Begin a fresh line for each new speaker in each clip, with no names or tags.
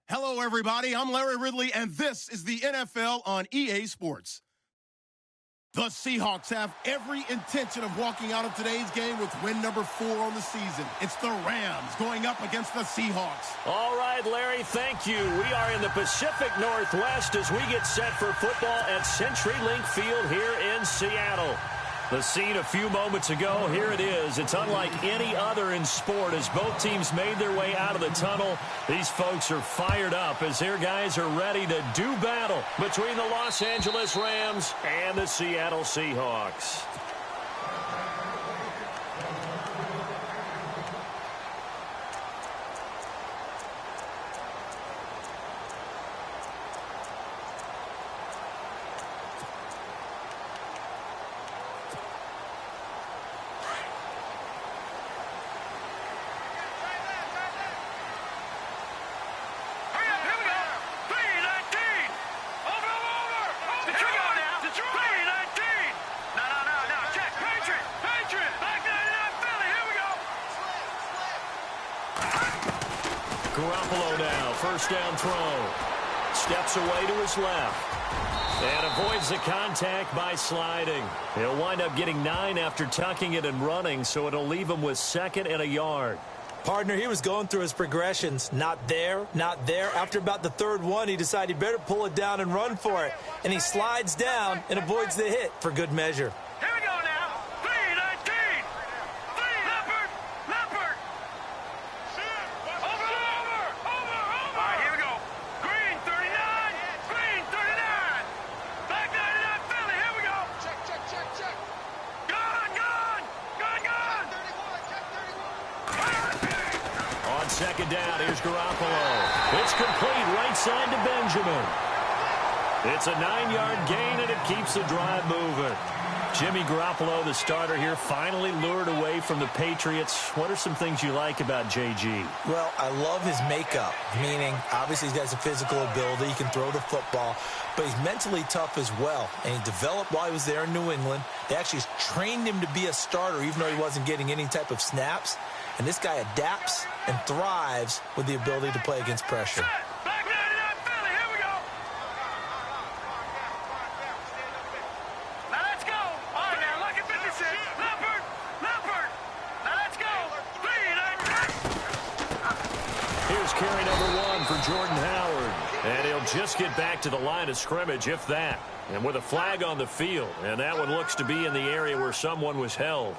Hello, everybody. I'm Larry Ridley, and this is the NFL on EA Sports. The Seahawks have every intention of walking out of today's game with win number 4 on the season. It's the Rams going up against the Seahawks.
All right, Larry, thank you. We are in the Pacific Northwest as we get set for football at CenturyLink Field here in Seattle. The scene a few moments ago, here it is. It's unlike any other in sport as both teams made their way out of the tunnel. These folks are fired up as their guys are ready to do battle between the Los Angeles Rams and the Seattle Seahawks. Garoppolo now, first down throw. Steps away to his left. And avoids the contact by sliding. He'll wind up getting 9 after tucking it and running, so it'll leave him with 2nd and a yard.
Partner, he was going through his progressions. Not there, not there. After about the 3rd one, he decided he better pull it down and run for it. And he slides down and avoids the hit for good measure.
Here we go now. 3-19. Leopard. Over. All right, here we go. Green 39. Back 99 Philly. Here we go. Check. Gone. 31. Check 31.
On 2nd down, here's Garoppolo. It's complete right side to Benjamin. It's a 9-yard gain, and it keeps the drive moving. Jimmy Garoppolo, the starter here, finally lured away from the Patriots. What are some things you like about JG?
Well, I love his makeup, meaning obviously he has a physical ability. He can throw the football, but he's mentally tough as well. And he developed while he was there in New England. They actually trained him to be a starter even though he wasn't getting any type of snaps. And this guy adapts and thrives with the ability to play against pressure.
Back 99 Philly. Here we go. Now let's go. All right, now look at 56. Leopard. Now let's go. 3-19.
Here's carry number 1 for Jordan Howard. And he'll just get back to the line of scrimmage, if that. And with a flag on the field. And that one looks to be in the area where someone was held.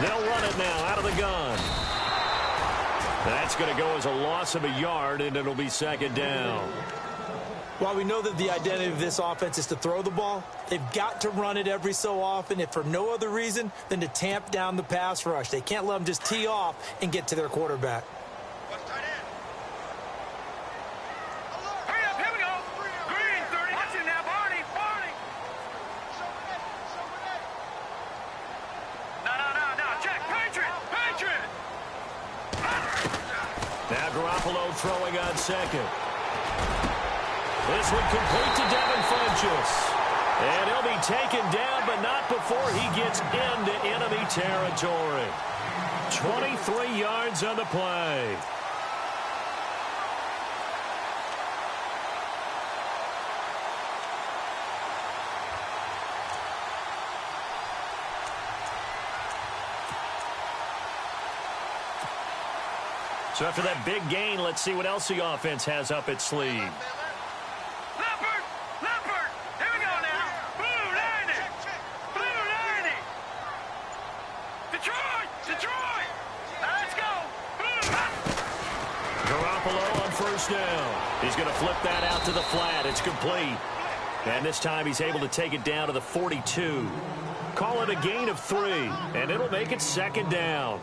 They'll run it now out of the gun. That's going to go as a loss of a yard, and it'll be 2nd down.
While we know that the identity of this offense is to throw the ball, they've got to run it every so often, if for no other reason than to tamp down the pass rush. They can't let them just tee off and get to their quarterback.
Now Garoppolo throwing on 2nd. This one complete to Devin Funchess. And he'll be taken down, but not before he gets into enemy territory. 23 yards on the play. So after that big gain, let's see what else the offense has up its sleeve.
Leopard. Here we go now. Blue 90. Detroit. Now let's go.
Garoppolo on first down. He's going to flip that out to the flat. It's complete. And this time he's able to take it down to the 42. Call it a gain of 3, and it'll make it 2nd down.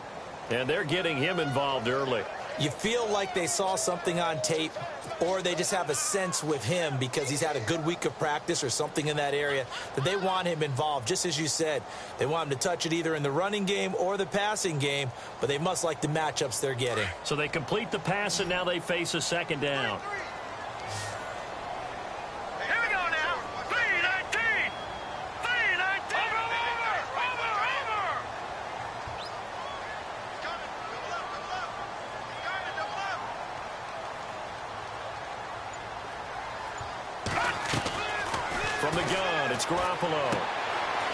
And they're getting him involved early.
You feel like they saw something on tape, or they just have a sense with him because he's had a good week of practice or something in that area that they want him involved. Just as you said, they want him to touch it either in the running game or the passing game, but they must like the matchups they're getting.
So they complete the pass, and now they face a second down.
Here we go now. 3-19. 3-19. Over.
From the gun, it's Garoppolo.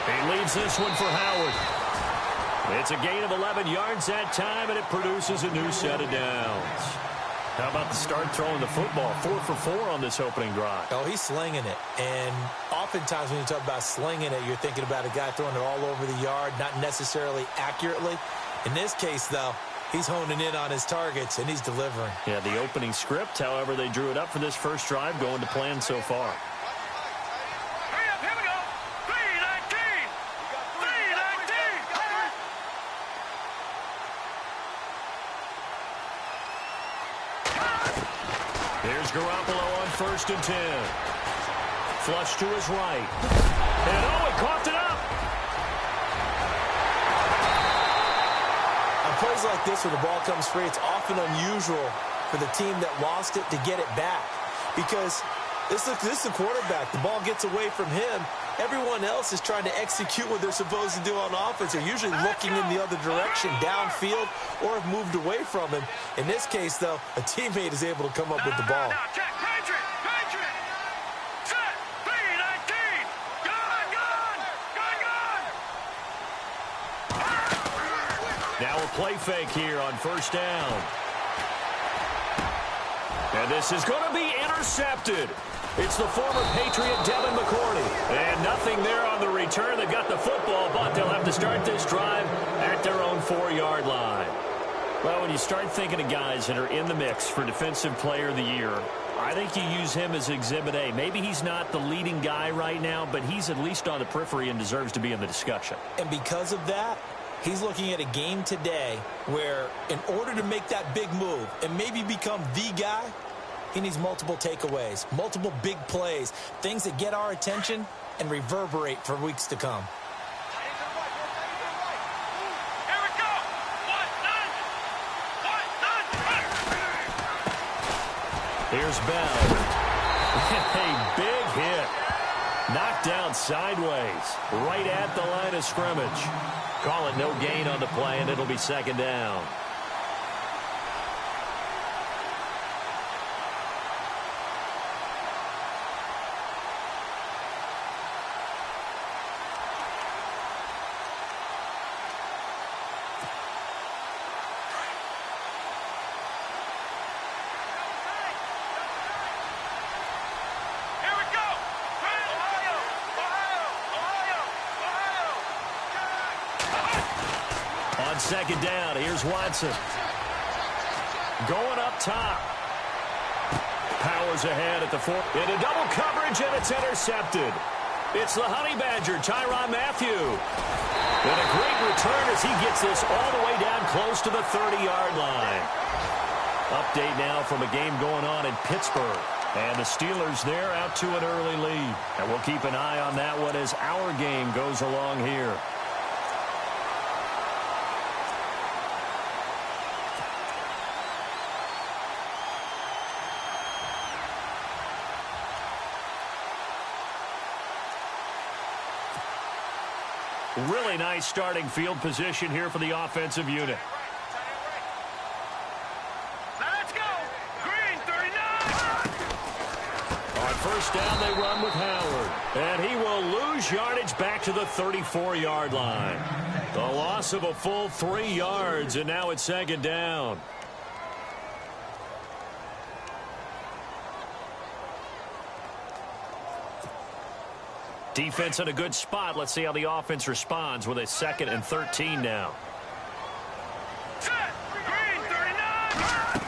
He leaves this one for Howard. It's a gain of 11 yards that time, and it produces a new set of downs. How about the start throwing the football? 4 for 4 on this opening drive.
Oh, he's slinging it. And oftentimes when you talk about slinging it, you're thinking about a guy throwing it all over the yard, not necessarily accurately. In this case, though, he's honing in on his targets, and he's delivering.
Yeah, the opening script, however, they drew it up for this first drive, going to plan so far.
Hurry up, here we go. 3-19. 3-19.
Here's Garoppolo on 1st and 10. Flush to his right. And he coughed it up.
On plays like this where the ball comes free, it's often unusual for the team that lost it to get it back. Because this is the quarterback. The ball gets away from him. Everyone else is trying to execute what they're supposed to do on offense. They're usually looking in the other direction, downfield, or have moved away from him. In this case, though, a teammate is able to come up with the ball.
Now, check. Patriot. Set. 3-19. Gun.
Now a play fake here on 1st down. And this is going to be intercepted. It's the former Patriot Devin McCourty. And nothing there on the return. They got the football, but they'll have to start this drive at their own 4-yard line. Well, when you start thinking of guys that are in the mix for Defensive Player of the Year, I think you use him as Exhibit A. Maybe he's not the leading guy right now, but he's at least on the periphery and deserves to be in the discussion.
And because of that, he's looking at a game today where in order to make that big move and maybe become the guy, he needs multiple takeaways, multiple big plays, things that get our attention and reverberate for weeks to come.
Here we go. 1-9.
Here's Bell. A big hit. Knocked down sideways, right at the line of scrimmage. Call it no gain on the play, and it'll be 2nd down. On 2nd down, here's Watson. Going up top. Powers ahead at the 4. Into double coverage, and it's intercepted. It's the Honey Badger, Tyrann Mathieu. And a great return as he gets this all the way down close to the 30-yard line. Update now from a game going on in Pittsburgh. And the Steelers there out to an early lead. And we'll keep an eye on that one as our game goes along here. Really nice starting field position here for the offensive unit.
Now let's go. Green 39.
On 1st down, they run with Howard. And he will lose yardage back to the 34-yard line. The loss of a full 3 yards, and now it's 2nd down. Defense in a good spot. Let's see how the offense responds with a 2nd and 13 now.
Set. Green 39.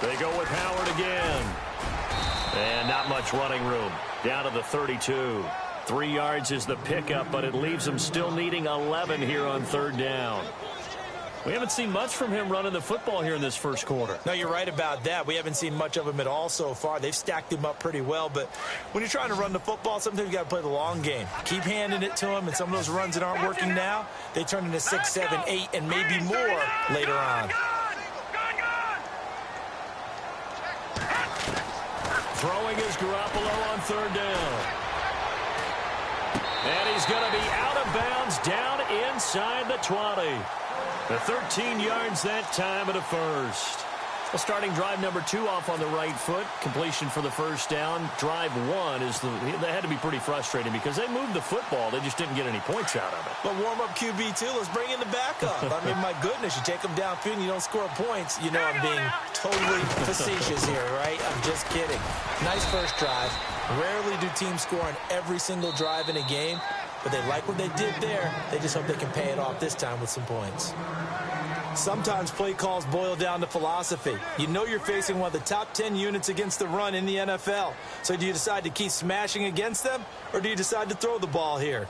They go with Howard again. And not much running room. Down to the 32. 3 yards is the pickup, but it leaves them still needing 11 here on 3rd down. We haven't seen much from him running the football here in this first quarter.
No, you're right about that. We haven't seen much of him at all so far. They've stacked him up pretty well, but when you're trying to run the football, sometimes you got to play the long game. Keep handing it to him, and some of those runs that aren't working now, they turn into 6, 7, 8, and maybe more later on.
Throwing is Garoppolo on third down. And he's going to be out of bounds down inside the 20. The 13 yards that time of the first. Well, starting drive number 2 off on the right foot. Completion for the first down. Drive 1 is that had to be pretty frustrating because they moved the football. They just didn't get any points out of it.
But warm-up QB, too. Let's bring in the backup. I mean, my goodness, you take them downfield and you don't score points. You know I'm being totally facetious here, right? I'm just kidding. Nice first drive. Rarely do teams score on every single drive in a game, but they like what they did there. They just hope they can pay it off this time with some points. Sometimes play calls boil down to philosophy. You know you're facing one of the top 10 units against the run in the NFL. So do you decide to keep smashing against them, or do you decide to throw the ball here?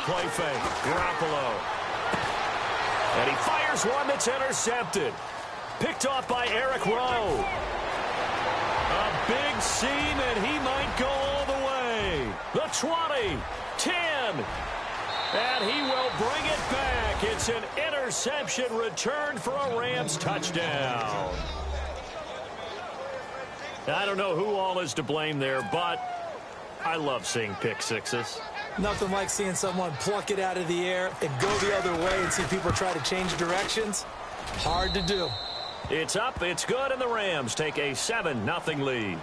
Play fake. Garoppolo. And he fires one that's intercepted. Picked off by Eric Rowe. A big seam, and he might go all the way. The 20, 10. And he will bring it back. It's an interception return for a Rams touchdown. I don't know who all is to blame there, but I love seeing pick sixes.
Nothing like seeing someone pluck it out of the air and go the other way and see people try to change directions. Hard to do.
It's up, it's good, and the Rams take a 7-0 lead.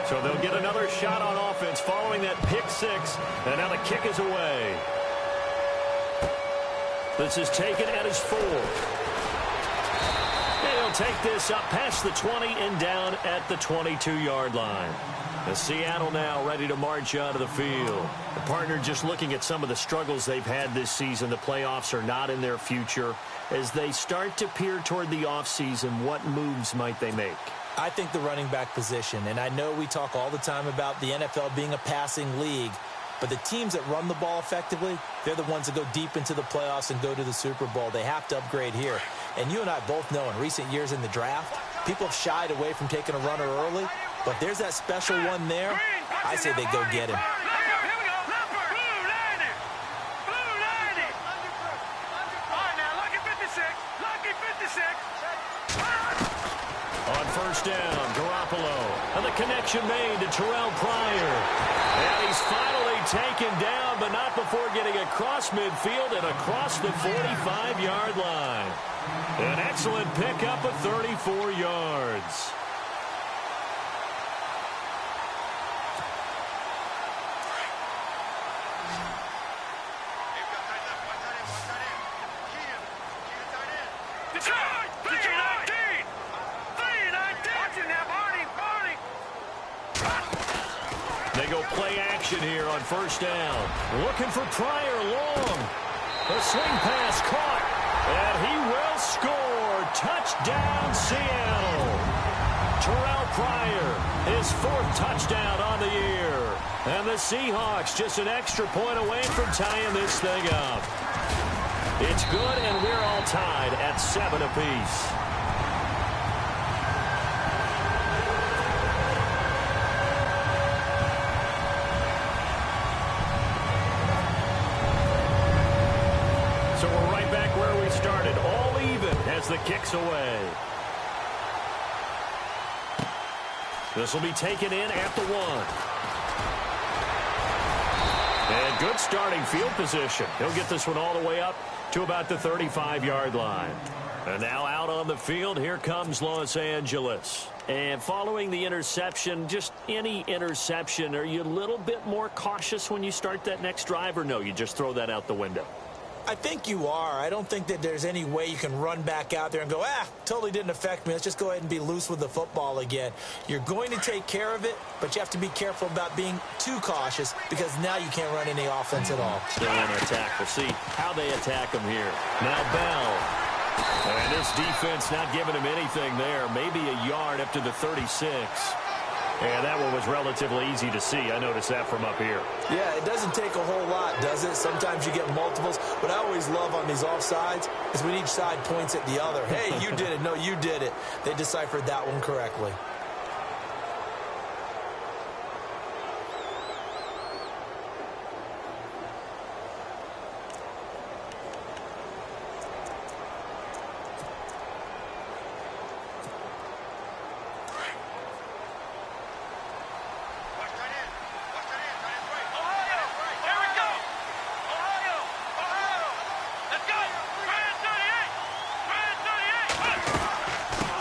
So they'll get another shot on offense following that pick six, and now the kick is away. This is taken at his 4. They'll take this up past the 20 and down at the 22-yard line. The Seattle now ready to march out of the field. The partner just looking at some of the struggles they've had this season. The playoffs are not in their future. As they start to peer toward the offseason, what moves might they make?
I think the running back position, and I know we talk all the time about the NFL being a passing league, but the teams that run the ball effectively, they're the ones that go deep into the playoffs and go to the Super Bowl. They have to upgrade here. And you and I both know in recent years in the draft, people have shied away from taking a runner early, but there's that special one there. I say they go get him.
On first down, Garoppolo. And the connection made to Terrell Pryor. And he's finally taken down, but not before getting across midfield and across the 45-yard line. An excellent pickup of 34 yards. They go play action here on first down. Looking for Pryor long. The swing pass caught. And he will score. Touchdown, Seattle. Terrell Pryor, his 4th touchdown on the year. And the Seahawks just an extra point away from tying this thing up. It's good, and we're all tied at 7 apiece. So we're right back where we started, all even as the kick's away. This will be taken in at the 1. And good starting field position. He'll get this one all the way up to about the 35-yard line. And now out on the field, here comes Los Angeles. And following the interception, just any interception, are you a little bit more cautious when you start that next drive, or no, you just throw that out the window?
I think you are. I don't think that there's any way you can run back out there and go, totally didn't affect me. Let's just go ahead and be loose with the football again. You're going to take care of it, but you have to be careful about being too cautious because now you can't run any offense at all.
Still in attack. We'll see how they attack him here. Now Bell. And this defense not giving him anything there. Maybe a yard up to the 36. And that one was relatively easy to see. I noticed that from up here.
Yeah, it doesn't take a whole lot, does it? Sometimes you get multiples. What I always love on these offsides is when each side points at the other. Hey, you did it. No, you did it. They deciphered that one correctly.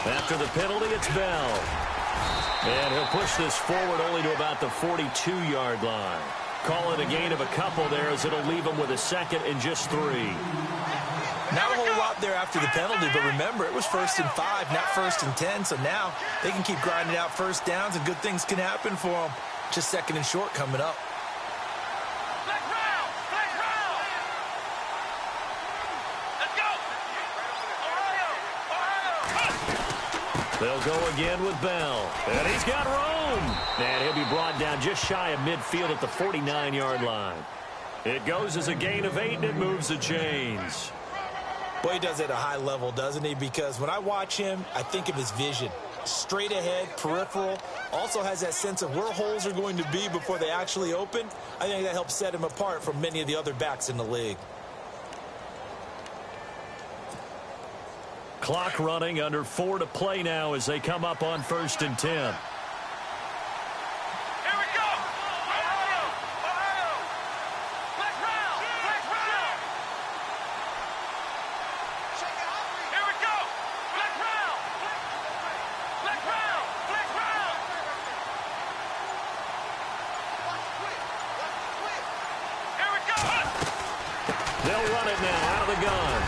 After the penalty, it's Bell. And he'll push this forward only to about the 42-yard line. Call it a gain of a couple there as it'll leave him with a second and just 3.
Not a whole lot there after the penalty, but remember, it was 1st and 5, not 1st and 10, so now they can keep grinding out first downs and good things can happen for them. Just 2nd and short coming up.
They'll go again with Bell. And he's got room. And he'll be brought down just shy of midfield at the 49-yard line. It goes as a gain of 8, and it moves the chains.
Boy, he does it at a high level, doesn't he? Because when I watch him, I think of his vision. Straight ahead, peripheral. Also has that sense of where holes are going to be before they actually open. I think that helps set him apart from many of the other backs in the league.
Clock running, under 4 to play now as they come up on 1st and 10.
Here we go! Ohio! Ohio! Flex round! Flex round! Here we go! Flex round! Flex round! Flex round! Here we go!
They'll run it now out of the gun.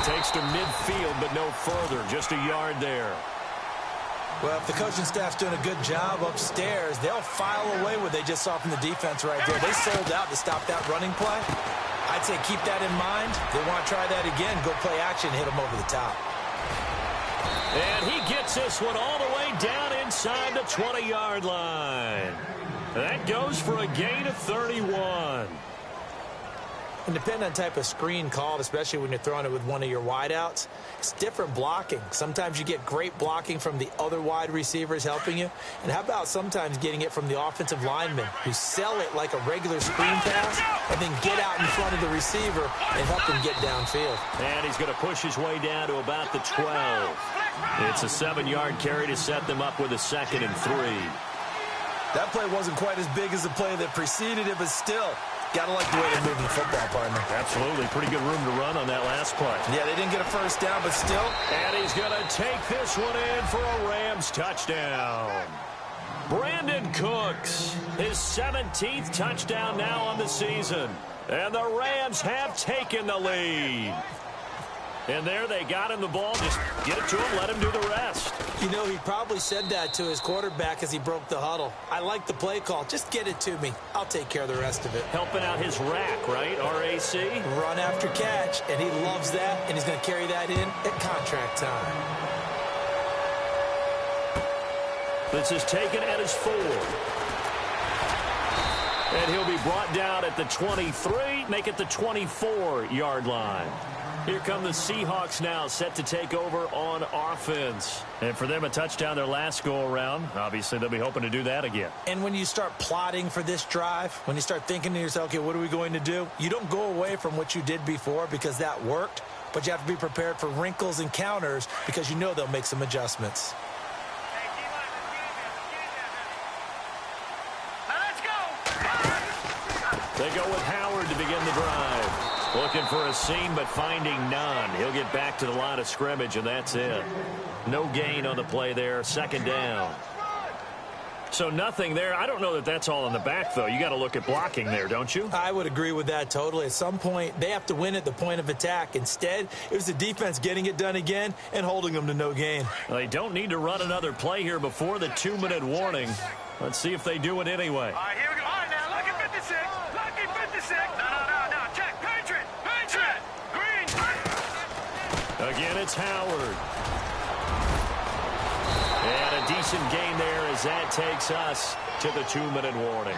Takes to midfield, but no further. Just a yard there.
Well, if the coaching staff's doing a good job upstairs, they'll file away what they just saw from the defense right there. They sold out to stop that running play. I'd say keep that in mind. They want to try that again. Go play action, hit them over the top.
And he gets this one all the way down inside the 20-yard line. That goes for a gain of 31.
And depending on the type of screen called, especially when you're throwing it with one of your wideouts, it's different blocking. Sometimes you get great blocking from the other wide receivers helping you. And how about sometimes getting it from the offensive linemen who sell it like a regular screen pass and then get out in front of the receiver and help him get downfield.
And he's going to push his way down to about the 12. It's a 7-yard carry to set them up with a 2nd and 3.
That play wasn't quite as big as the play that preceded it, but still, gotta like the way they're moving the football, partner.
Absolutely. Pretty good room to run on that last play.
Yeah, they didn't get a first down, but still.
And he's going to take this one in for a Rams touchdown. Brandon Cooks, his 17th touchdown now on the season. And the Rams have taken the lead. And there they got him the ball. Just get it to him, let him do the rest.
You know, he probably said that to his quarterback as he broke the huddle. I like the play call. Just get it to me. I'll take care of the rest of it.
Helping out his rack, right? RAC?
Run after catch, and he loves that, and he's going to carry that in at contract time.
This is taken at his 4. And he'll be brought down at the 23, make it the 24-yard line. Here come the Seahawks now, set to take over on offense. And for them, a touchdown their last go-around. Obviously, they'll be hoping to do that again.
And when you start plotting for this drive, when you start thinking to yourself, okay, what are we going to do? You don't go away from what you did before because that worked, but you have to be prepared for wrinkles and counters because you know they'll make some adjustments.
They go with Howard to begin the drive. Looking for a seam, but finding none. He'll get back to the line of scrimmage, and that's it. No gain on the play there. 2nd down. So nothing there. I don't know that that's all in the back, though. You got to look at blocking there, don't you?
I would agree with that totally. At some point, they have to win at the point of attack. Instead, it was the defense getting it done again and holding them to no gain.
Well, they don't need to run another play here before the 2-minute warning. Let's see if they do it anyway.
All right, here we go. All right, now, lucky 56. Lucky 56. No. Check. Patriot. Green.
Again, it's Howard. And a decent gain there as that takes us to the 2-minute warning.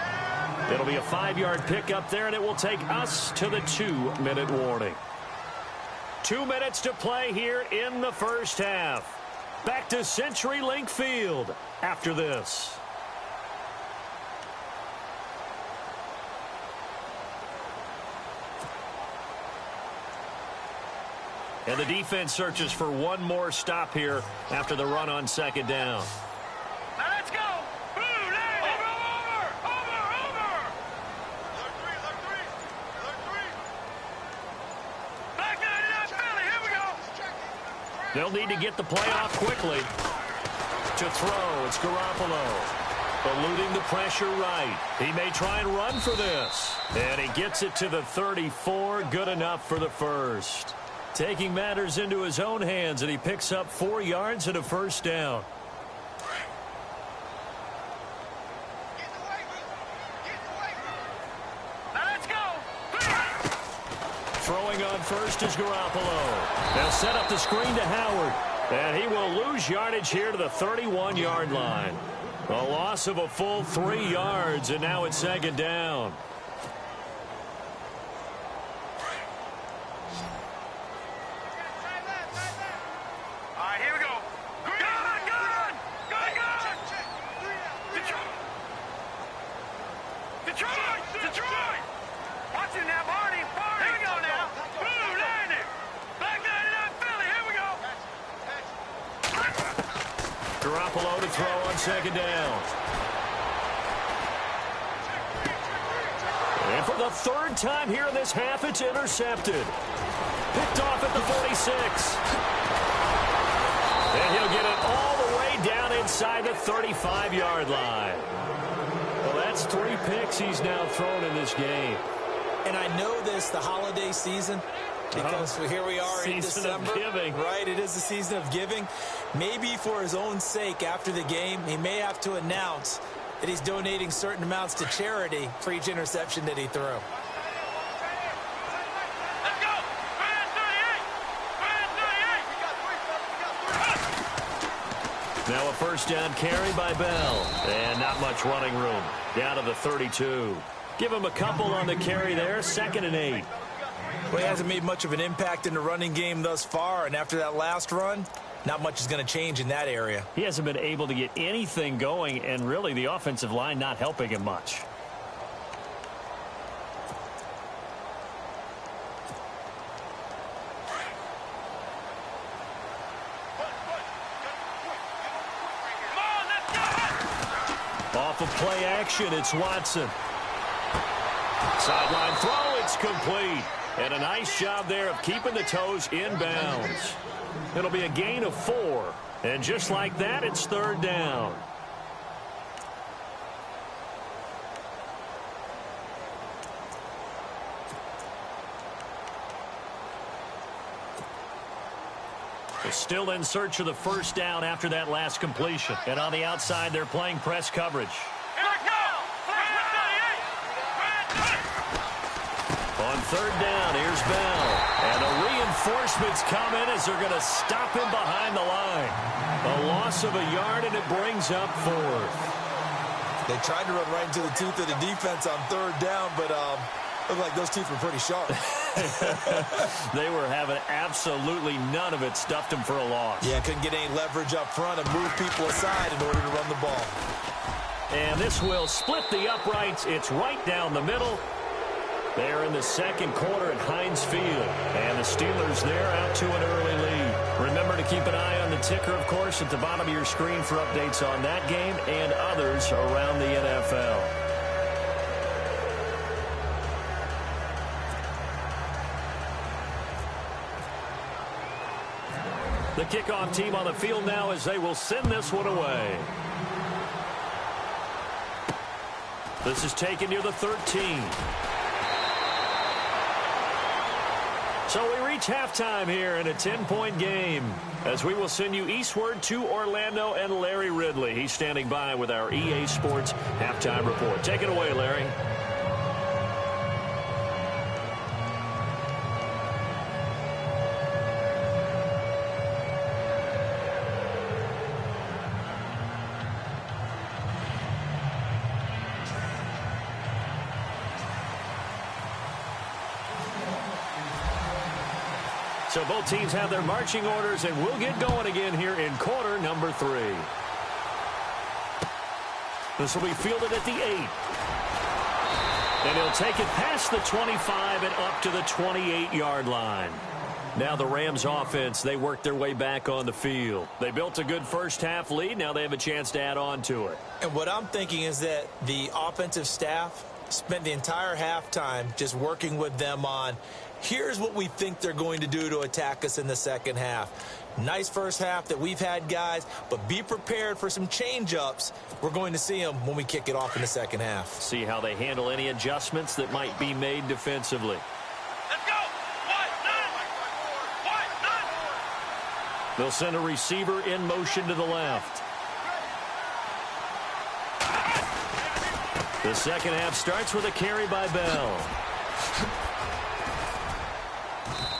It'll be a 5-yard pickup there, and it will take us to the 2-minute warning. 2 minutes to play here in the first half. Back to CenturyLink Field after this. And the defense searches for one more stop here after the run on second down.
Now let's go. Blue, land it. Over. Alert three. Back 99 Philly. Here we go.
They'll need to get the play off quickly. To throw, it's Garoppolo. Eluding the pressure right. He may try and run for this. And he gets it to the 34. Good enough for the first. Taking matters into his own hands, and he picks up 4 yards and a first down.
Now let's go.
Throwing on first is Garoppolo. They'll set up the screen to Howard. And he will lose yardage here to the 31-yard line. A loss of a full 3 yards, and now it's second down.
All right, here we go. Gun. Detroit. Watch him now, Barney. Here we go now. Blue, land it. Back 99 Philly. Here we go.
Garoppolo to throw on second down. And for the 3rd time here in this half, it's intercepted. Picked off at the 46. And he'll get it all the way down inside the 35-yard line. Well, that's 3 picks he's now thrown in this game.
And I know this, the holiday season, because here we are in December.
Season of giving.
Right, it is the season of giving. Maybe for his own sake after the game, he may have to announce that he's donating certain amounts to charity for each interception that he threw.
Let's go. Grand 38.
Now a first down carry by Bell. And not much running room. Down to the 32. Give him a couple on the carry there. 2nd and 8.
Well, he hasn't made much of an impact in the running game thus far, and after that last run, not much is going to change in that area.
He hasn't been able to get anything going, and really the offensive line not helping him much. Off of play action, it's Watson. Sideline throw, it's complete. And a nice job there of keeping the toes in bounds. It'll be a gain of 4. And just like that, it's 3rd down. They're still in search of the first down after that last completion. And on the outside, they're playing press coverage. On 3rd down, here's Bell. And the reinforcements come in as they're going to stop him behind the line. A loss of a yard, and it brings up 4th.
They tried to run right into the tooth of the defense on 3rd down, but looked like those teeth were pretty sharp.
They were having absolutely none of it. Stuffed him for a loss.
Yeah, couldn't get any leverage up front and move people aside in order to run the ball.
And this will split the uprights. It's right down the middle. They're in the 2nd quarter at Heinz Field. And the Steelers there out to an early lead. Remember to keep an eye on the ticker, of course, at the bottom of your screen for updates on that game and others around the NFL. The kickoff team on the field now as they will send this one away. This is taken near the 13. So we reach halftime here in a 10-point game as we will send you eastward to Orlando and Larry Ridley. He's standing by with our EA Sports halftime report. Take it away, Larry. So both teams have their marching orders, and we'll get going again here in quarter number 3. This will be fielded at the 8. And he'll take it past the 25 and up to the 28-yard line. Now the Rams offense, they work their way back on the field. They built a good first-half lead. Now they have a chance to add on to it.
And what I'm thinking is that the offensive staff spent the entire halftime just working with them on, here's what we think they're going to do to attack us in the second half. Nice first half that we've had, guys, but be prepared for some change-ups. We're going to see them when we kick it off in the second half.
See how they handle any adjustments that might be made defensively.
Let's go! White, none!
They'll send a receiver in motion to the left. The second half starts with a carry by Bell.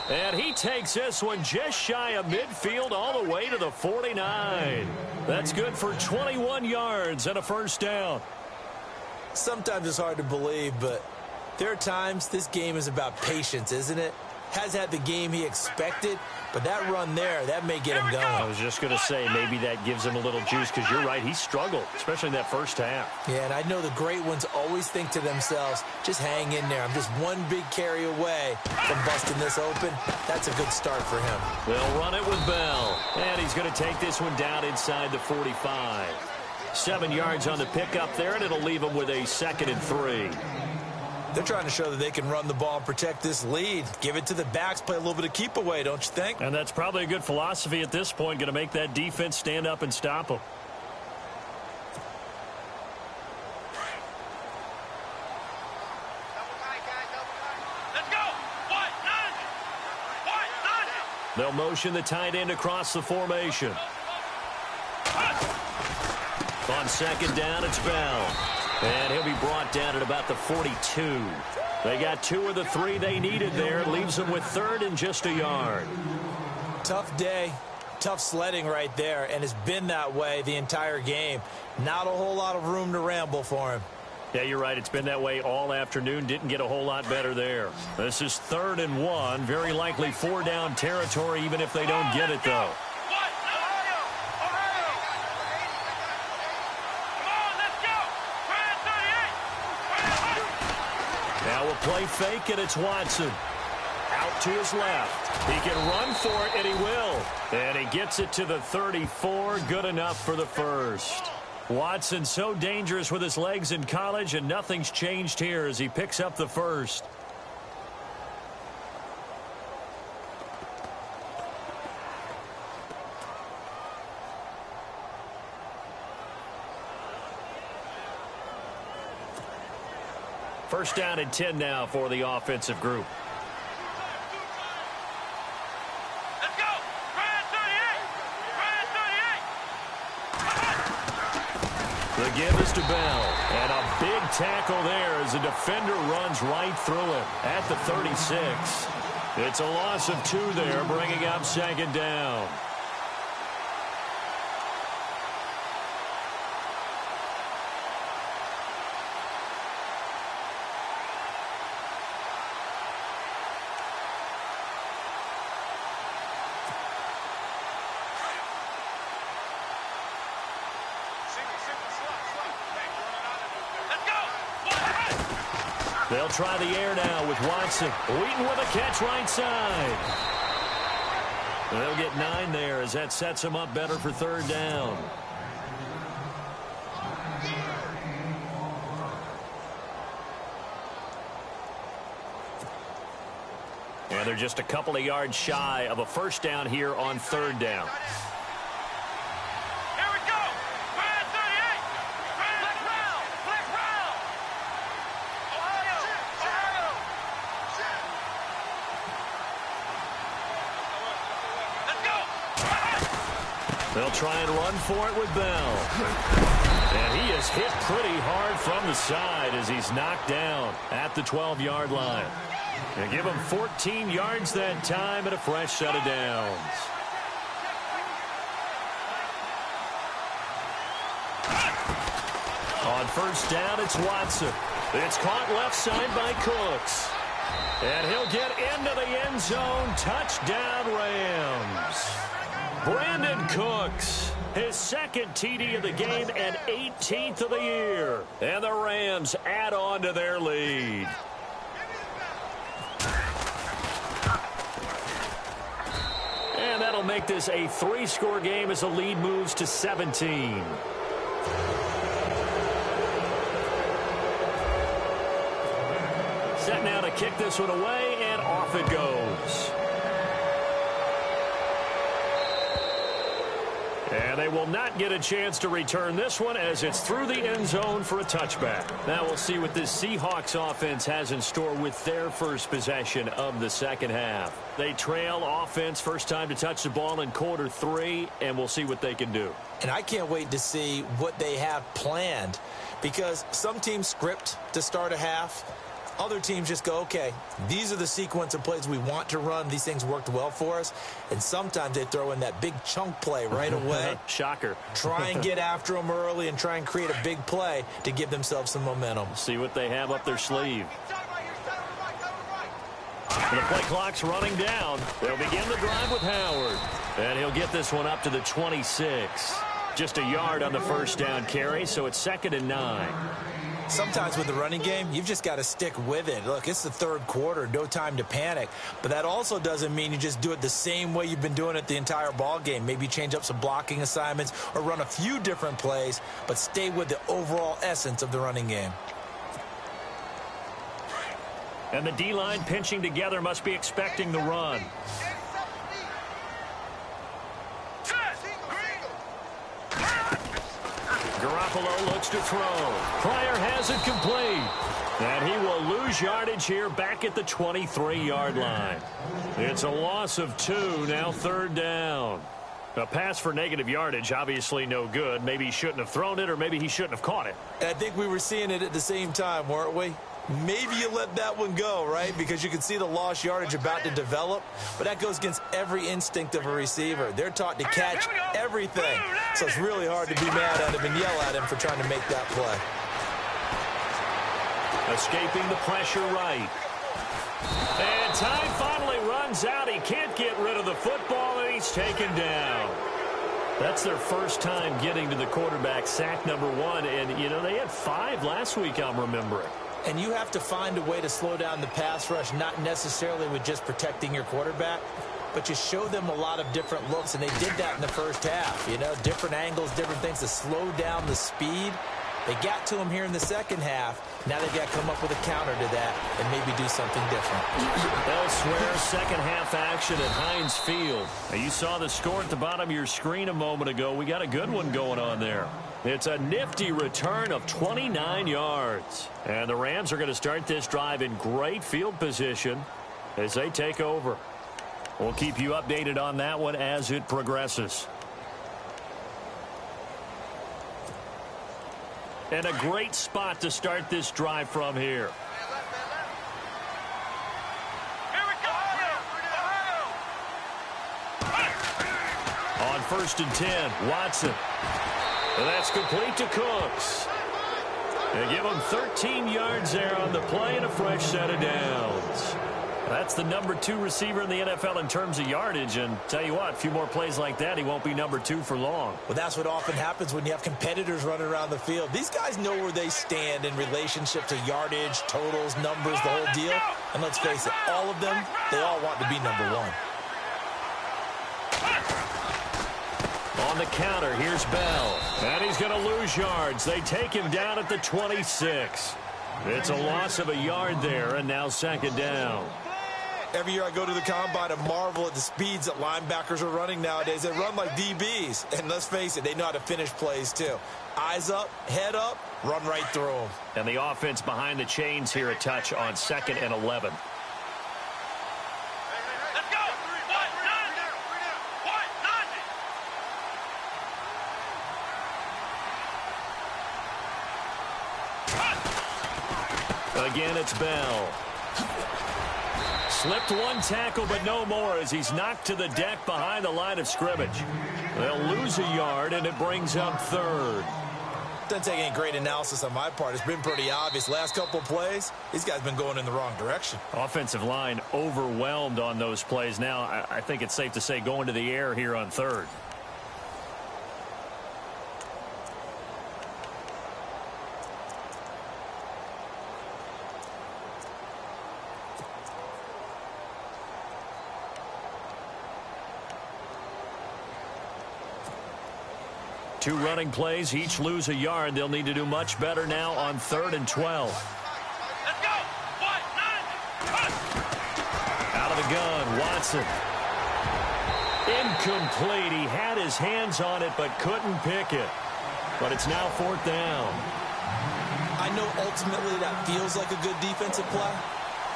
And he takes this one just shy of midfield all the way to the 49. That's good for 21 yards and a first down.
Sometimes it's hard to believe, but there are times this game is about patience, isn't it? Has had the game he expected, but that run there, that may get him going.
I was just going to say, maybe that gives him a little juice, because you're right, he struggled, especially in that first half.
Yeah, and I know the great ones always think to themselves, just hang in there. I'm just one big carry away from busting this open. That's a good start for him.
They'll run it with Bell, and he's going to take this one down inside the 45. 7 yards on the pickup there, and it'll leave him with a 2nd and 3.
They're trying to show that they can run the ball and protect this lead. Give it to the backs, play a little bit of keep away, don't you think?
And that's probably a good philosophy at this point, going to make that defense stand up and stop them.
Let's go! White, none!
They'll motion the tight end across the formation. On second down, it's Bell. And he'll be brought down at about the 42. They got 2 of the 3 they needed there. Leaves them with 3rd and just a yard.
Tough day, tough sledding right there, and it's been that way the entire game. Not a whole lot of room to ramble for him.
Yeah, you're right. It's been that way all afternoon. Didn't get a whole lot better there. This is 3rd and 1. Very likely 4-down territory, even if they don't get it, though. Now a play fake, and it's Watson. Out to his left. He can run for it, and he will. And he gets it to the 34. Good enough for the first. Watson so dangerous with his legs in college, and nothing's changed here as he picks up the first. First down and 10 now for the offensive group.
Let's go! Ryan 38!
The give is to Bell. And a big tackle there as the defender runs right through him at the 36. It's a loss of 2 there, bringing up 2nd down. They'll try the air now with Watson. Wheaton with a catch right side. They'll get 9 there as that sets them up better for 3rd down. And they're just a couple of yards shy of a first down here on 3rd down. They'll try and run for it with Bell. And he is hit pretty hard from the side as he's knocked down at the 12-yard line. They give him 14 yards that time and a fresh set of downs. On first down, it's Watson. It's caught left side by Cooks. And he'll get into the end zone. Touchdown, Rams. Brandon Cooks, his second TD of the game and 18th of the year. And the Rams add on to their lead. And that'll make this a 3-score game as the lead moves to 17. Set now to kick this one away, and off it goes. And they will not get a chance to return this one as it's through the end zone for a touchback. Now we'll see what this Seahawks offense has in store with their first possession of the second half. They trail offense first time to touch the ball in quarter 3, and we'll see what they can do.
And I can't wait to see what they have planned, because some teams script to start a half. Other teams just go, okay, these are the sequence of plays we want to run. These things worked well for us. And sometimes they throw in that big chunk play right away.
Shocker.
Try and get after them early and try and create a big play to give themselves some momentum.
See what they have up their sleeve. And the play clock's running down. They'll begin the drive with Howard. And he'll get this one up to the 26. Just a yard on the first down carry, so it's 2nd and 9.
Sometimes with the running game, you've just got to stick with it. Look, it's the third quarter, no time to panic. But that also doesn't mean you just do it the same way you've been doing it the entire ball game. Maybe change up some blocking assignments or run a few different plays, but stay with the overall essence of the running game.
And the D-line pinching together must be expecting the run. Garoppolo looks to throw. Pryor has it complete. And he will lose yardage here back at the 23-yard line. It's a loss of 2, now 3rd down. A pass for negative yardage, obviously no good. Maybe he shouldn't have thrown it, or maybe he shouldn't have caught it.
I think we were seeing it at the same time, weren't we? Maybe you let that one go, right? Because you can see the lost yardage about to develop. But that goes against every instinct of a receiver. They're taught to catch everything. So it's really hard to be mad at him and yell at him for trying to make that play.
Escaping the pressure right. And time finally runs out. He can't get rid of the football, and he's taken down. That's their first time getting to the quarterback, sack number 1. And, you know, they had 5 last week, I'm remembering.
And you have to find a way to slow down the pass rush, not necessarily with just protecting your quarterback, but you show them a lot of different looks, and they did that in the first half. You know, different angles, different things to slow down the speed. They got to him here in the second half. Now they've got to come up with a counter to that and maybe do something different.
Elsewhere, second half action at Heinz Field. Now, you saw the score at the bottom of your screen a moment ago. We got a good one going on there. It's a nifty return of 29 yards. And the Rams are going to start this drive in great field position as they take over. We'll keep you updated on that one as it progresses. And a great spot to start this drive from here. On 1st and 10, Watson. And that's complete to Cooks. They give him 13 yards there on the play and a fresh set of downs. That's the number 2 receiver in the NFL in terms of yardage. And tell you what, a few more plays like that, he won't be number 2 for long.
Well, that's what often happens when you have competitors running around the field. These guys know where they stand in relationship to yardage, totals, numbers, the whole deal. And let's face it, all of them, they all want to be number 1.
On the counter, here's Bell. And he's going to lose yards. They take him down at the 26. It's a loss of a yard there, and now 2nd down.
Every year I go to the combine and marvel at the speeds that linebackers are running nowadays. They run like DBs. And let's face it, they know how to finish plays too. Eyes up, head up, run right through them.
And the offense behind the chains here a touch on 2nd and 11. Again, it's Bell. Slipped one tackle, but no more as he's knocked to the deck behind the line of scrimmage. They'll lose a yard, and it brings up third.
Doesn't take any great analysis on my part. It's been pretty obvious. Last couple of plays, these guys been going in the wrong direction.
Offensive line overwhelmed on those plays. Now, I think it's safe to say going to the air here on third. Two running plays, each lose a yard. They'll need to do much better now on 3rd and 12.
Let's go. 1, 9,
Out of the gun, Watson. Incomplete. He had his hands on it but couldn't pick it. But it's now 4th down.
I know ultimately that feels like a good defensive play,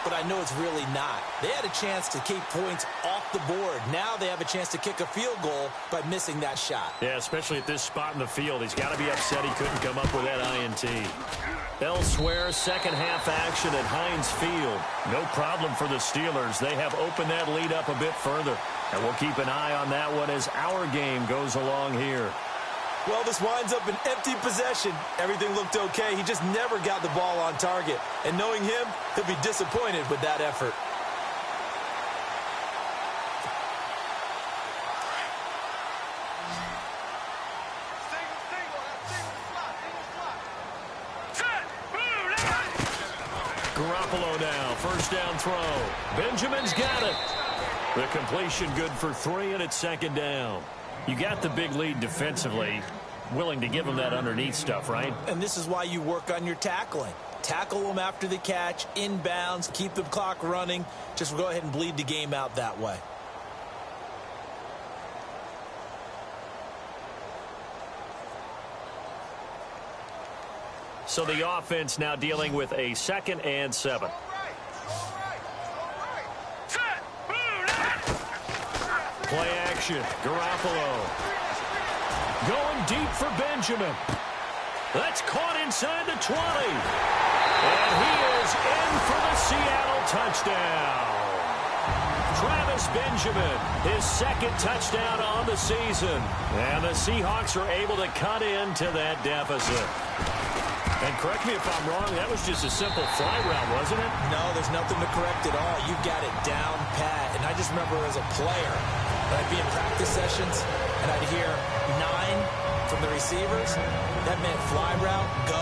but I know it's really not. They had a chance to keep points off the board. Now they have a chance to kick a field goal by missing that shot.
Yeah, especially at this spot in the field. He's got to be upset he couldn't come up with that INT. Elsewhere, second half action at Heinz Field. No problem for the Steelers. They have opened that lead up a bit further. And we'll keep an eye on that one as our game goes along here.
Well, this winds up an empty possession. Everything looked okay. He just never got the ball on target. And knowing him, he'll be disappointed with that effort.
Garoppolo now, first down throw. Benjamin's got it. The completion good for 3, and it's 2nd down. You got the big lead defensively. Willing to give them that underneath stuff, right?
And this is why you work on your tackling. Tackle them after the catch, inbounds, keep the clock running. Just go ahead and bleed the game out that way.
So the offense now dealing with a 2nd and 7. Play action. Garoppolo. Going deep for Benjamin. That's caught inside the 20. And he is in for the Seattle touchdown. Travis Benjamin, his 2nd touchdown on the season. And the Seahawks are able to cut into that deficit. And correct me if I'm wrong, that was just a simple fly route, wasn't it?
No, there's nothing to correct at all. You've got it down pat. And I just remember as a player, when I'd be in practice sessions, and I'd hear 9 from the receivers. That meant fly route, go,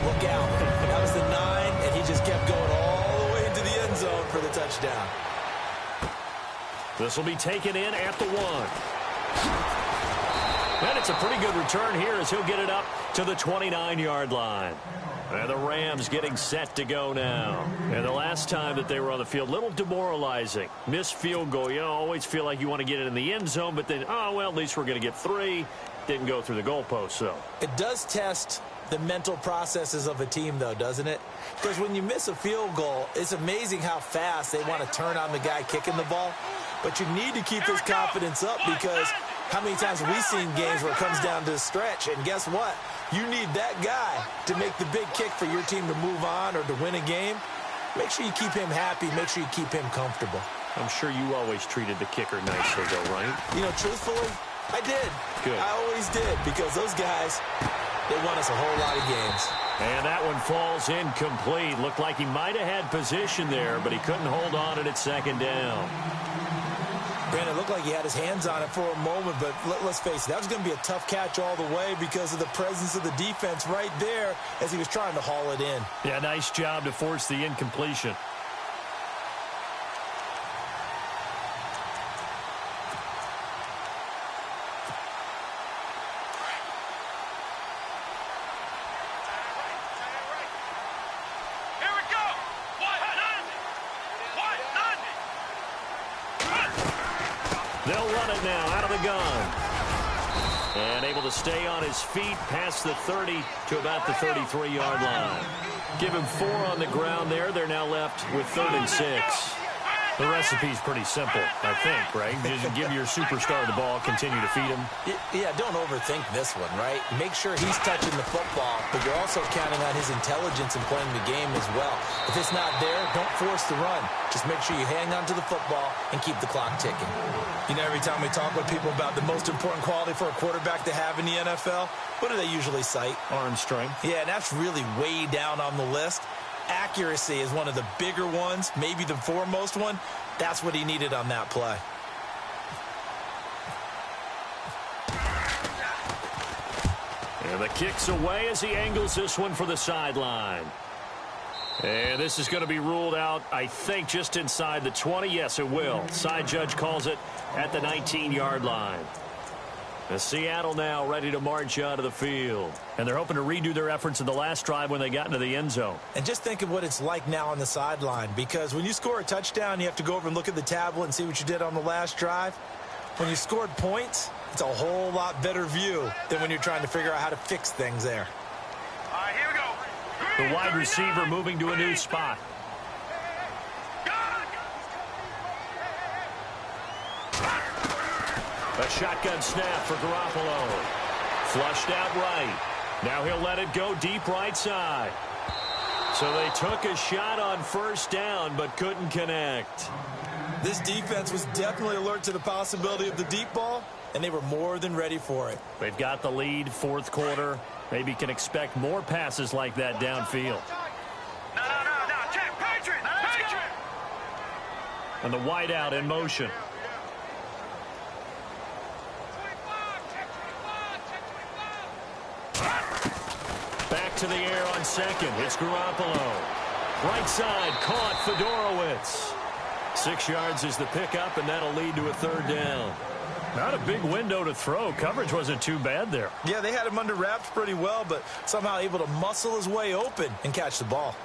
look out. That was the 9, and he just kept going all the way into the end zone for the touchdown.
This will be taken in at the 1. And it's a pretty good return here as he'll get it up to the 29-yard line. And the Rams getting set to go now. And the last time that they were on the field, a little demoralizing. Missed field goal. You know, always feel like you want to get it in the end zone, but then, oh, well, at least we're going to get 3. Didn't go through the goalpost, though.
It does test the mental processes of a team, though, doesn't it? Because when you miss a field goal, it's amazing how fast they want to turn on the guy kicking the ball. But you need to keep this confidence up because how many times have we seen games where it comes down to the stretch? And guess what? You need that guy to make the big kick for your team to move on or to win a game. Make sure you keep him happy. Make sure you keep him comfortable.
I'm sure you always treated the kicker nicely, though, right?
You know, truthfully, I did.
Good.
I always did because those guys, they won us a whole lot of games.
And that one falls incomplete. Looked like he might have had position there, but he couldn't hold on, and it's 2nd down.
Brandon, it looked like he had his hands on it for a moment, but let's face it, that was going to be a tough catch all the way because of the presence of the defense right there as he was trying to haul it in.
Yeah, nice job to force the incompletion. They'll run it now out of the gun. And able to stay on his feet past the 30 to about the 33-yard line. Give him 4 on the ground there. They're now left with 3rd and 6. The recipe's pretty simple, I think, right? Just give your superstar the ball, continue to feed him.
Yeah, don't overthink this one, right? Make sure he's touching the football, but you're also counting on his intelligence in playing the game as well. If it's not there, don't force the run. Just make sure you hang on to the football and keep the clock ticking. You know, every time we talk with people about the most important quality for a quarterback to have in the NFL, what do they usually cite?
Arm strength.
Yeah, and that's really way down on the list. Accuracy is one of the bigger ones, maybe the foremost one. That's what he needed on that play.
And the kick's away as he angles this one for the sideline. And this is going to be ruled out, I think, just inside the 20. Yes, it will. Side judge calls it at the 19-yard line. And Seattle now ready to march out of the field. And they're hoping to redo their efforts in the last drive when they got into the end zone.
And just think of what it's like now on the sideline, because when you score a touchdown, you have to go over and look at the tablet and see what you did on the last drive. When you scored points, it's a whole lot better view than when you're trying to figure out how to fix things there.
All right, here we go.
The wide receiver moving to a new spot. A shotgun snap for Garoppolo. Flushed out right. Now he'll let it go deep right side. So they took a shot on first down but couldn't connect.
This defense was definitely alert to the possibility of the deep ball, and they were more than ready for it.
They've got the lead, fourth quarter. Maybe can expect more passes like that downfield.
No, check, Patriot.
And the wideout in motion. Back to the air on second. It's Garoppolo. Right side, caught Fedorowicz. 6 yards is the pickup, and that'll lead to a third down. Not a big window to throw. Coverage wasn't too bad there.
Yeah, they had him under wraps pretty well, but somehow able to muscle his way open and catch the ball.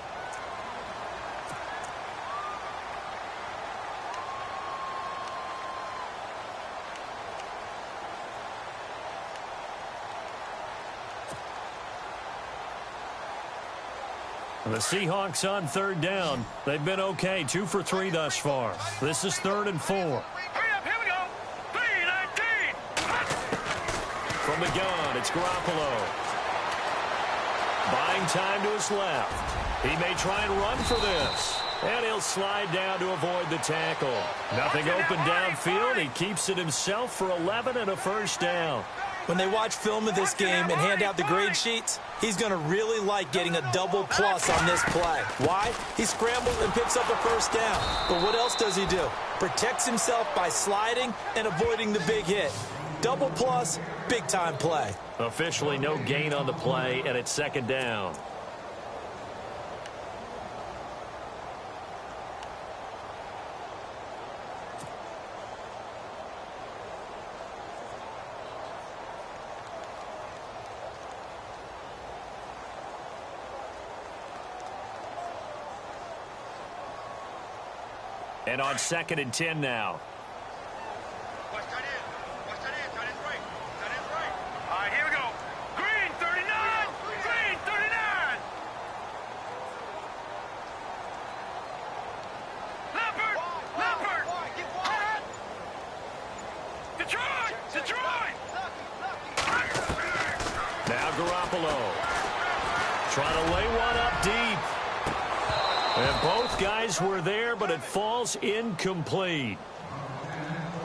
The Seahawks on third down. They've been okay, 2 for 3 thus far. This is 3rd and 4.
Hurry up, here we go. 3-19.
From the gun, it's Garoppolo. Buying time to his left. He may try and run for this. And he'll slide down to avoid the tackle. Nothing open downfield. He keeps it himself for 11 and a first down.
When they watch film of this game and hand out the grade sheets, he's going to really like getting a double plus on this play. Why? He scrambles and picks up a first down. But what else does he do? Protects himself by sliding and avoiding the big hit. Double plus, big-time play.
Officially no gain on the play, and it's second down. And on 2nd and 10 now.
All right, here we go. Green 39. Green 39. Leopard. Detroit.
Now Garoppolo. Trying to lay one up deep. And both guys were there, but it falls incomplete.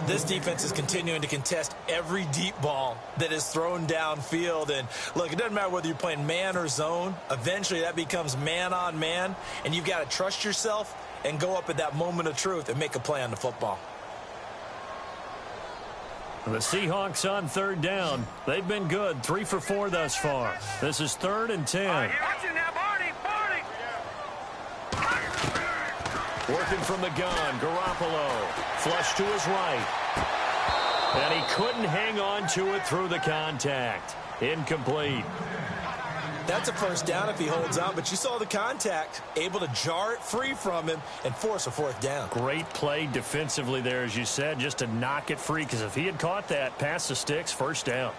This defense is continuing to contest every deep ball that is thrown downfield. And look, it doesn't matter whether you're playing man or zone. Eventually that becomes man on man, and you've got to trust yourself and go up at that moment of truth and make a play on the football.
The Seahawks on third down. They've been good, 3 for 4 thus far. This is 3rd and 10.
Watch it now, Barney.
Working from the gun, Garoppolo. Flush to his right. And he couldn't hang on to it through the contact. Incomplete.
That's a first down if he holds on, but you saw the contact. Able to jar it free from him and force a 4th down.
Great play defensively there, as you said, just to knock it free, because if he had caught that, past the sticks, first down.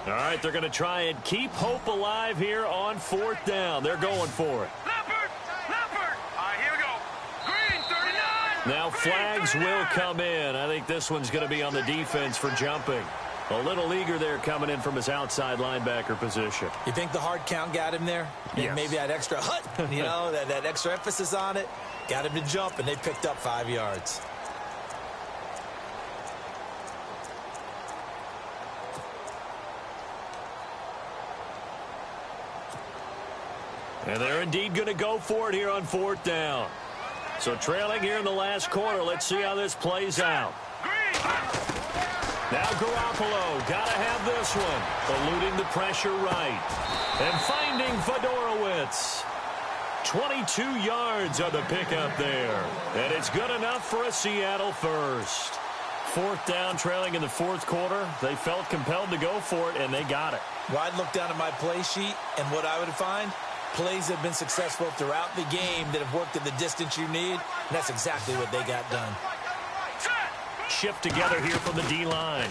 All right, they're going to try and keep hope alive here on 4th down. They're going for it.
Leopard! Leopard! All right, here we go. Green, 39!
Now flags will come in. I think this one's going to be on the defense for jumping. A little eager there coming in from his outside linebacker position.
You think the hard count got him there?
Yes.
Maybe that extra hut, that extra emphasis on it, got him to jump, and they picked up 5 yards.
And they're indeed going to go for it here on 4th down. So trailing here in the last quarter. Let's see how this plays out. Now Garoppolo, got to have this one. Eluding the pressure right. And finding Fedorowicz. 22 yards on the pickup there. And it's good enough for a Seattle first. 4th down, trailing in the 4th quarter. They felt compelled to go for it, and they got it.
Well, I'd look down at my play sheet, and what I would find, plays have been successful throughout the game that have worked at the distance you need, and that's exactly what they got done.
Shift together here from the D-line.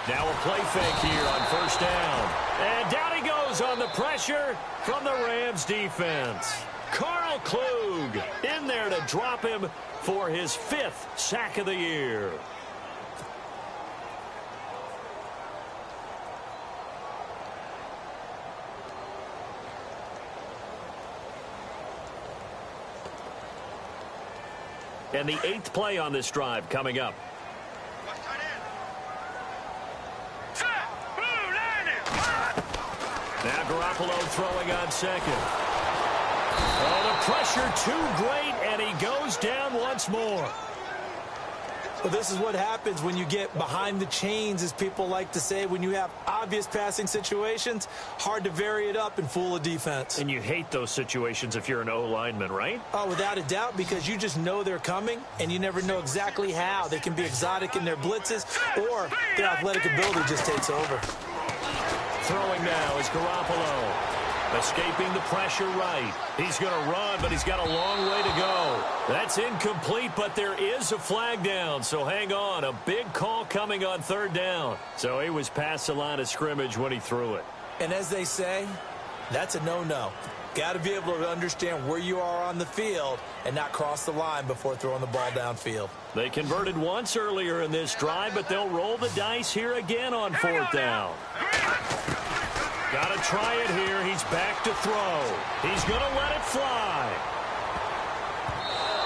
Now a play fake here on 1st down. And down he goes on the pressure from the Rams defense. Carl Klug in there to drop him for his 5th sack of the year. And the 8th play on this drive coming up. Now Garoppolo throwing on 2nd. Oh, the pressure too great, and he goes down once more.
Well, this is what happens when you get behind the chains, as people like to say. When you have obvious passing situations, hard to vary it up and fool a defense.
And you hate those situations if you're an O-lineman, right?
Oh, without a doubt, because you just know they're coming, and you never know exactly how. They can be exotic in their blitzes, or their athletic ability just takes over.
Throwing now is Garoppolo. Escaping the pressure right. He's going to run, but he's got a long way to go. That's incomplete, but there is a flag down, so hang on. A big call coming on 3rd down. So he was past the line of scrimmage when he threw it.
And as they say, that's a no-no. Got to be able to understand where you are on the field and not cross the line before throwing the ball downfield.
They converted once earlier in this drive, but they'll roll the dice here again on 4th down. Got to try it here. He's back to throw. He's going to let it fly.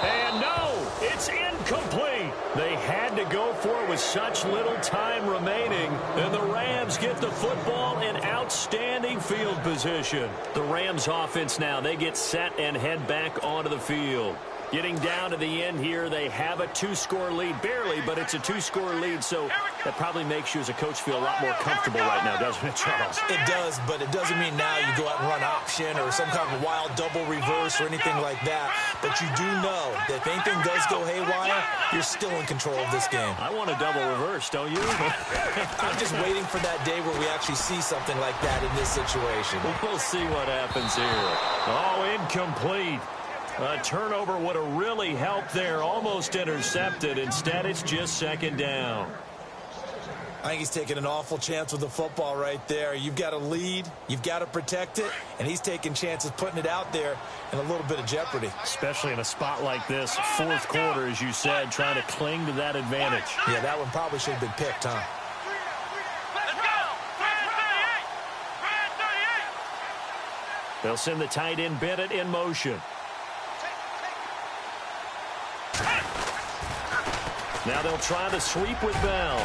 And no, it's incomplete. They had to go for it with such little time remaining. And the Rams get the football in outstanding field position. The Rams offense now, they get set and head back onto the field. Getting down to the end here, they have a 2-score lead. Barely, but it's a 2-score lead, so that probably makes you as a coach feel a lot more comfortable right now, doesn't it, Charles?
It does, but it doesn't mean now you go out and run option or some kind of wild double reverse or anything like that. But you do know that if anything does go haywire, you're still in control of this game.
I want a double reverse, don't you?
I'm just waiting for that day where we actually see something like that in this situation.
We'll see what happens here. Oh, incomplete. A turnover would have really helped there. Almost intercepted. Instead, it's just 2nd down.
I think he's taking an awful chance with the football right there. You've got to lead. You've got to protect it. And he's taking chances putting it out there in a little bit of jeopardy.
Especially in a spot like this, 4th quarter, as you said, trying to cling to that advantage.
Yeah, that one probably should have been picked, huh?
They'll send the tight end Bennett in motion. Now they'll try the sweep with Bell.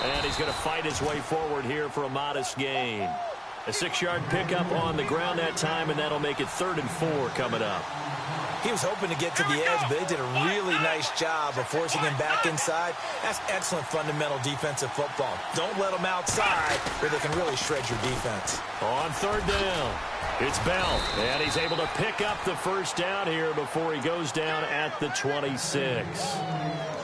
And he's going to fight his way forward here for a modest gain. A 6-yard pickup on the ground that time, and that'll make it 3rd and 4 coming up.
He was hoping to get to the edge, but they did a really nice job of forcing him back inside. That's excellent fundamental defensive football. Don't let them outside where they can really shred your defense.
On 3rd down, it's Bell, and he's able to pick up the 1st down here before he goes down at the 26.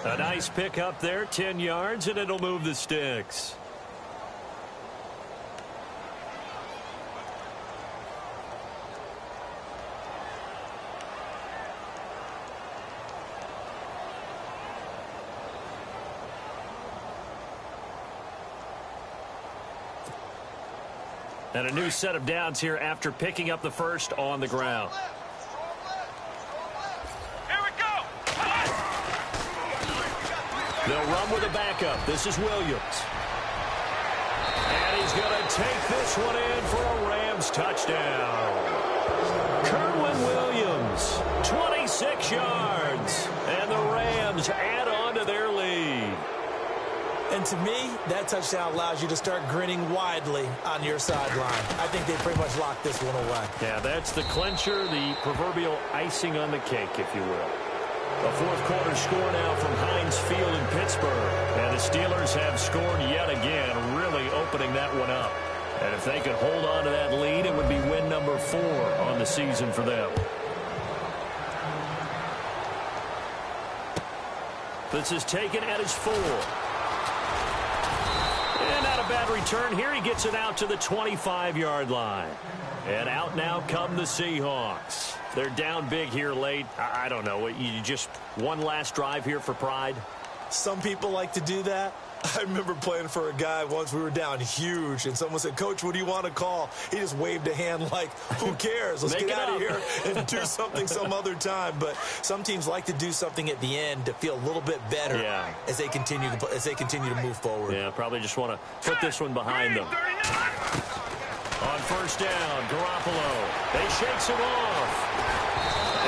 A nice pickup there, 10 yards, and it'll move the sticks. And a new set of downs here after picking up the first on the ground.
Here we go.
They'll run with a backup. This is Williams. And he's going to take this one in for a Rams touchdown. Kerwin Williams, 26 yards. And the Rams add on to their lead.
And to me, that touchdown allows you to start grinning widely on your sideline. I think they pretty much locked this one away.
Yeah, that's the clincher, the proverbial icing on the cake, if you will. A fourth quarter score now from Heinz Field in Pittsburgh. And the Steelers have scored yet again, really opening that one up. And if they could hold on to that lead, it would be win number 4 on the season for them. This is taken at his 4. And not a bad return here. He gets it out to the 25-yard line. And out now come the Seahawks. They're down big here late. I don't know. You just one last drive here for pride?
Some people like to do that. I remember playing for a guy once. We were down huge, and someone said, "Coach, what do you want to call?" He just waved a hand like, who cares? Let's get out of here and do something some other time. But some teams like to do something at the end to feel a little bit better as they continue to move forward.
Yeah, probably just want to put this one behind them. On first down, Garoppolo. They shakes it off.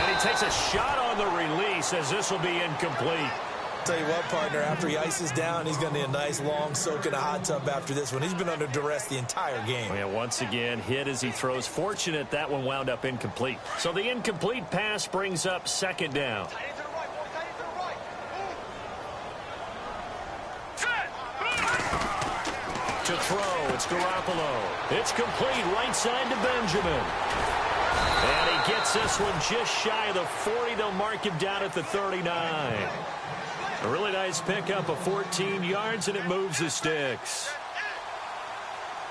And he takes a shot on the release as this will be incomplete.
Tell you what, partner, after he ices down, he's going to need a nice long soak in a hot tub after this one. He's been under duress the entire game.
Yeah, once again, hit as he throws. Fortunate that one wound up incomplete. So the incomplete pass brings up second down. To throw, it's Garoppolo. It's complete, right side to Benjamin. And he gets this one just shy of the 40. They'll mark him down at the 39. A really nice pickup of 14 yards, and it moves the sticks.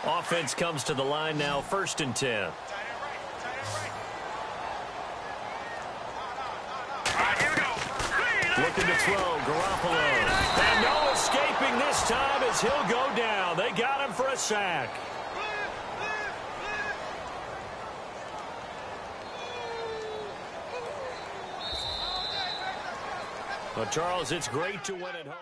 Offense comes to the line now, 1st and 10. Looking to throw, Garoppolo. And no escaping this time as he'll go down. They got him for a sack. Well, Charles, it's great to win at home.